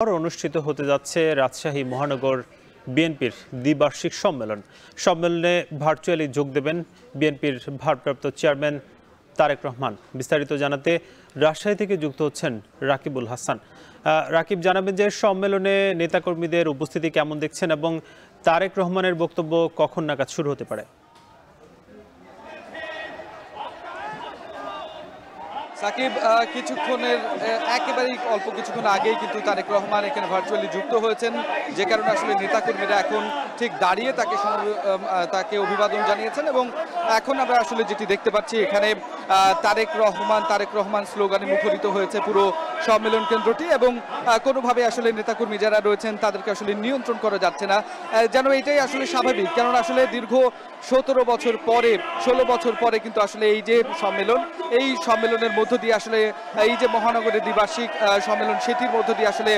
অনুষ্ঠিত হতে যাচ্ছে রাজশাহী মহানগর বিএনপির দ্বিবার্ষিক সম্মেলন। সম্মেলনে ভার্চুয়ালি যোগ দেবেন বিএনপির ভারপ্রাপ্ত চেয়ারম্যান তারেক রহমান। বিস্তারিত জানাতে রাজশাহী থেকে যুক্ত হচ্ছেন রাকিবুল হাসান। রাকিব, জানাবেন যে সম্মেলনে নেতাকর্মীদের উপস্থিতি কেমন দেখছেন এবং তারেক রহমানের বক্তব্য কখন নাগাদ শুরু হতে পারে? সাকিব, কিছুক্ষণের একেবারেই অল্প কিছুক্ষণ আগেই কিন্তু তারেক রহমান এখানে ভার্চুয়ালি যুক্ত হয়েছেন, যে কারণে আসলে নেতাকর্মীরা এখন ঠিক দাঁড়িয়ে তাকে অভিবাদন জানিয়েছেন। এবং এখন আমরা আসলে যেটি দেখতে পাচ্ছি, এখানে তারেক রহমান স্লোগানে মুখরিত হয়েছে পুরো সম্মেলন কেন্দ্রটি, এবং কোনোভাবে আসলে নেতাকর্মী যারা রয়েছেন তাদেরকে আসলে নিয়ন্ত্রণ করা যাচ্ছে না, যেন এটাই আসলে স্বাভাবিক। কেননা আসলে দীর্ঘ 16 বছর পরে কিন্তু আসলে এই যে সম্মেলন, এই সম্মেলনের মধ্য দিয়ে আসলে এই যে মহানগরের দ্বিবার্ষিক সম্মেলন, সেটির মধ্য দিয়ে আসলে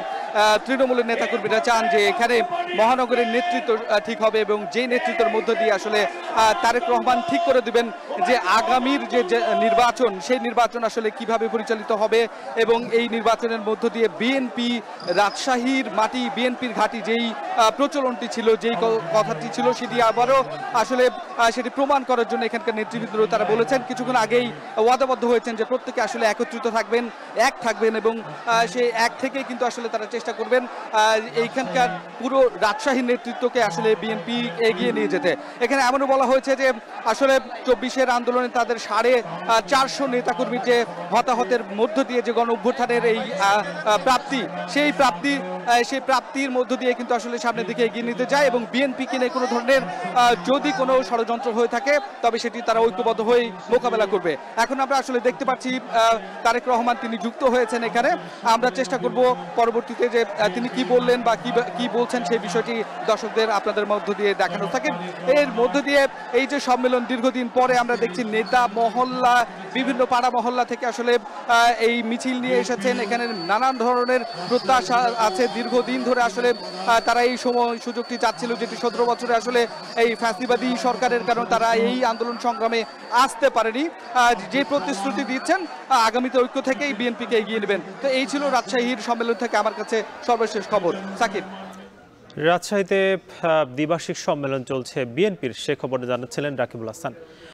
তৃণমূলের নেতাকর্মীরা চান যে এখানে মহানগরের নেতৃত্ব ঠিক হবে, এবং যে নেতৃত্বের মধ্য দিয়ে আসলে তারেক রহমান ঠিক করে দিবেন যে আগামীর যে নির্বাচন, সেই নির্বাচন আসলে কিভাবে পরিচালিত হবে। এবং এই নির্বাচনের মধ্য দিয়ে বিএনপি রাজশাহীর মাটি, বিএনপির ঘাঁটি, যেই প্রচলনটি ছিল, যেই কথাটি ছিল, সেটি আবারও আসলে সেটি প্রমাণ করার জন্য এখানকার নেতৃবৃন্দ তারা বলেছেন, কিছুক্ষণ আগেই ওয়াদাবদ্ধ হয়েছেন যে প্রত্যেকে আসলে একত্রিত থাকবেন, এক থাকবেন, এবং সেই এক থেকেই কিন্তু আসলে তারা চেষ্টা করবেন এইখানকার পুরো রাজশাহীর নেতৃত্বকে আসলে বিএনপি এগিয়ে নিয়ে যেতে। এখানে এমনও বলা হয়েছে যে আসলে 24-এর আন্দোলনে তাদের 450 নেতাকর্মীর যে হতাহতের মধ্য দিয়ে যে গণ অভ্যুত্থানের এই প্রাপ্তি, সেই প্রাপ্তির মধ্য দিয়ে কিন্তু আসলে সামনের দিকে এগিয়ে নিতে যায়, এবং বিএনপিকে নিয়ে কোনো ধরনের যদি কোনো ষড়যন্ত্র হয়ে থাকে তবে সেটি তারা ঐক্যবদ্ধ হয়ে মোকাবেলা করবে। এখন আমরা আসলে দেখতে পাচ্ছি তারেক রহমান তিনি যুক্ত হয়েছেন এখানে। আমরা চেষ্টা করব পরবর্তীতে যে তিনি কি বললেন বা কি বলছেন সেই বিষয়টি দর্শকদের আপনাদের মধ্য দিয়ে দেখানো থাকে। এর মধ্য দিয়ে এই যে সম্মেলন, দীর্ঘদিন পরে আমরা দেখছি নেতা মহল্লা, বিভিন্ন পাড়া মহল্লা থেকে আসলে এই মিছিল নিয়ে এসেছেন। এখানে নানান ধরনের প্রত্যাশা আছে, দীর্ঘদিন ধরে আসলে তারা এই সুযোগটি চাচ্ছিল, যেটি 17 বছরে আসলে এই ফ্যাসিবাদী সরকারের কারণে তারা এই আন্দোলন সংগ্রামে আসতে পারেনি। যে প্রতিশ্রুতি দিচ্ছেন আগামীতে ঐক্য থেকেই বিএনপিকে এগিয়ে নেবেন। তো এই ছিল রাজশাহীর সম্মেলন থেকে আমার কাছে সর্বশেষ খবর। সাকিব, রাজশাহীতে দ্বিবার্ষিক সম্মেলন চলছে বিএনপির, সে খবর জানাচ্ছিলেন রাকিবুল হাসান।